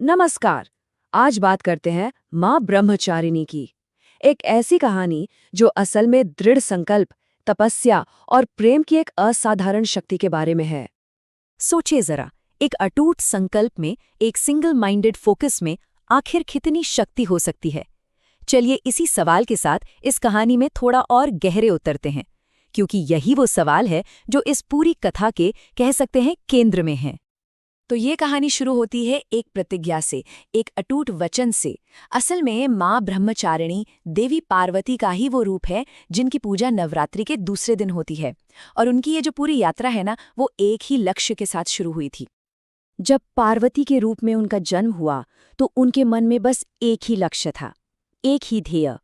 नमस्कार। आज बात करते हैं माँ ब्रह्मचारिणी की। एक ऐसी कहानी जो असल में दृढ़ संकल्प, तपस्या और प्रेम की एक असाधारण शक्ति के बारे में है। सोचिए जरा, एक अटूट संकल्प में, एक सिंगल माइंडेड फोकस में आखिर कितनी शक्ति हो सकती है। चलिए इसी सवाल के साथ इस कहानी में थोड़ा और गहरे उतरते हैं, क्योंकि यही वो सवाल है जो इस पूरी कथा के कह सकते हैं केंद्र में है। तो ये कहानी शुरू होती है एक प्रतिज्ञा से, एक अटूट वचन से। असल में माँ ब्रह्मचारिणी देवी पार्वती का ही वो रूप है जिनकी पूजा नवरात्रि के दूसरे दिन होती है। और उनकी ये जो पूरी यात्रा है ना, वो एक ही लक्ष्य के साथ शुरू हुई थी। जब पार्वती के रूप में उनका जन्म हुआ तो उनके मन में बस एक ही लक्ष्य था, एक ही ध्येय,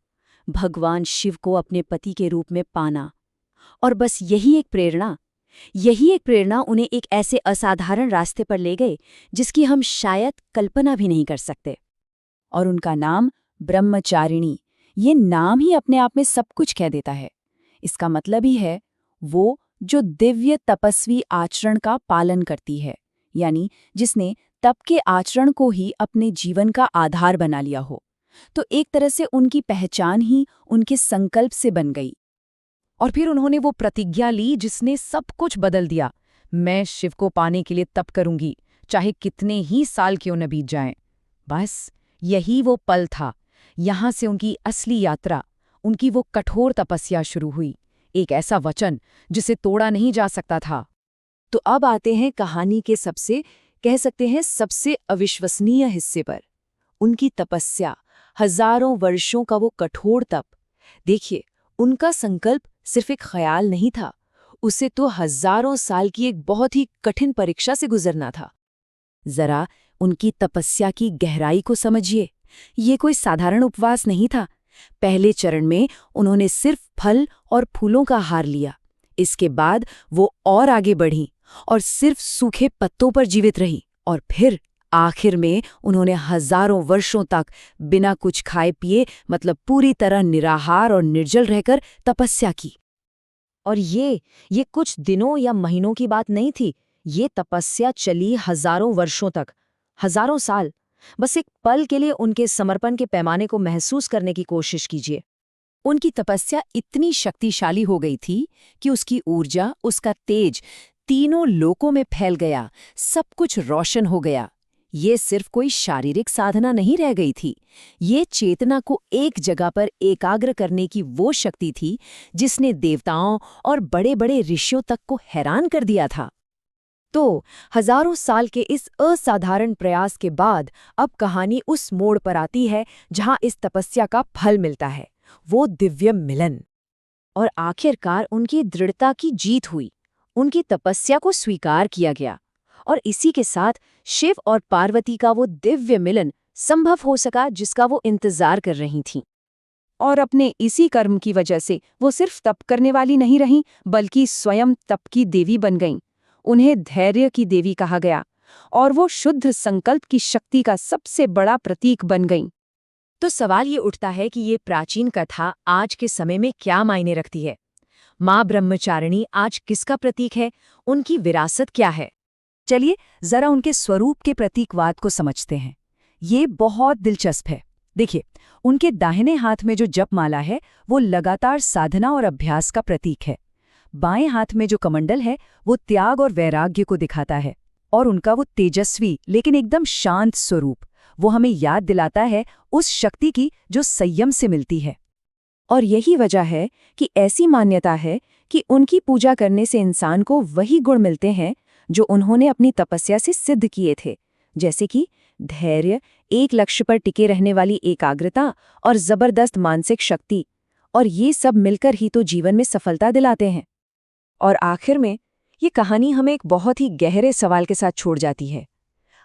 भगवान शिव को अपने पति के रूप में पाना। और बस यही एक प्रेरणा उन्हें एक ऐसे असाधारण रास्ते पर ले गए जिसकी हम शायद कल्पना भी नहीं कर सकते। और उनका नाम ब्रह्मचारिणी, ये नाम ही अपने आप में सब कुछ कह देता है। इसका मतलब ही है वो जो दिव्य तपस्वी आचरण का पालन करती है, यानी जिसने तप के आचरण को ही अपने जीवन का आधार बना लिया हो। तो एक तरह से उनकी पहचान ही उनके संकल्प से बन गई। और फिर उन्होंने वो प्रतिज्ञा ली जिसने सब कुछ बदल दिया। मैं शिव को पाने के लिए तप करूंगी, चाहे कितने ही साल क्यों न बीत जाएं। बस यही वो पल था। यहां से उनकी असली यात्रा, उनकी वो कठोर तपस्या शुरू हुई। एक ऐसा वचन जिसे तोड़ा नहीं जा सकता था। तो अब आते हैं कहानी के सबसे अविश्वसनीय हिस्से पर, उनकी तपस्या, हजारों वर्षों का वो कठोर तप। देखिए, उनका संकल्प सिर्फ एक ख्याल नहीं था, उसे तो हजारों साल की एक बहुत ही कठिन परीक्षा से गुजरना था। जरा उनकी तपस्या की गहराई को समझिए। ये कोई साधारण उपवास नहीं था। पहले चरण में उन्होंने सिर्फ फल और फूलों का हार लिया। इसके बाद वो और आगे बढ़ी और सिर्फ सूखे पत्तों पर जीवित रही। और फिर आखिर में उन्होंने हजारों वर्षों तक बिना कुछ खाए पिए, मतलब पूरी तरह निराहार और निर्जल रहकर तपस्या की। और ये कुछ दिनों या महीनों की बात नहीं थी। ये तपस्या चली हजारों वर्षों तक, हजारों साल। बस एक पल के लिए उनके समर्पण के पैमाने को महसूस करने की कोशिश कीजिए। उनकी तपस्या इतनी शक्तिशाली हो गई थी कि उसकी ऊर्जा, उसका तेज तीनों लोकों में फैल गया, सब कुछ रोशन हो गया। ये सिर्फ कोई शारीरिक साधना नहीं रह गई थी, ये चेतना को एक जगह पर एकाग्र करने की वो शक्ति थी जिसने देवताओं और बड़े-बड़े ऋषियों तक को हैरान कर दिया था। तो हजारों साल के इस असाधारण प्रयास के बाद अब कहानी उस मोड़ पर आती है जहां इस तपस्या का फल मिलता है, वो दिव्य मिलन। और आखिरकार उनकी दृढ़ता की जीत हुई, उनकी तपस्या को स्वीकार किया गया। और इसी के साथ शिव और पार्वती का वो दिव्य मिलन संभव हो सका जिसका वो इंतजार कर रही थीं। और अपने इसी कर्म की वजह से वो सिर्फ तप करने वाली नहीं रहीं, बल्कि स्वयं तप की देवी बन गईं। उन्हें धैर्य की देवी कहा गया और वो शुद्ध संकल्प की शक्ति का सबसे बड़ा प्रतीक बन गईं। तो सवाल ये उठता है कि ये प्राचीन कथा आज के समय में क्या मायने रखती है? माँ ब्रह्मचारिणी आज किसका प्रतीक है? उनकी विरासत क्या है? चलिए जरा उनके स्वरूप के प्रतीकवाद को समझते हैं। ये बहुत दिलचस्प है। देखिए, उनके दाहिने हाथ में जो जपमाला है वो लगातार साधना और अभ्यास का प्रतीक है। बाएं हाथ में जो कमंडल है वो त्याग और वैराग्य को दिखाता है। और उनका वो तेजस्वी लेकिन एकदम शांत स्वरूप, वो हमें याद दिलाता है उस शक्ति की जो संयम से मिलती है। और यही वजह है कि ऐसी मान्यता है कि उनकी पूजा करने से इंसान को वही गुण मिलते हैं जो उन्होंने अपनी तपस्या से सिद्ध किए थे, जैसे कि धैर्य, एक लक्ष्य पर टिके रहने वाली एकाग्रता और जबरदस्त मानसिक शक्ति। और ये सब मिलकर ही तो जीवन में सफलता दिलाते हैं। और आखिर में ये कहानी हमें एक बहुत ही गहरे सवाल के साथ छोड़ जाती है।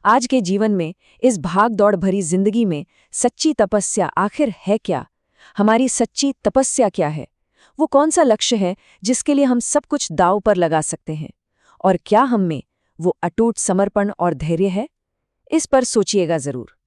आज के जीवन में, इस भाग दौड़ भरी जिंदगी में सच्ची तपस्या आखिर है क्या? हमारी सच्ची तपस्या क्या है? वो कौन सा लक्ष्य है जिसके लिए हम सब कुछ दांव पर लगा सकते हैं? और क्या हम में वो अटूट समर्पण और धैर्य है? इस पर सोचिएगा जरूर।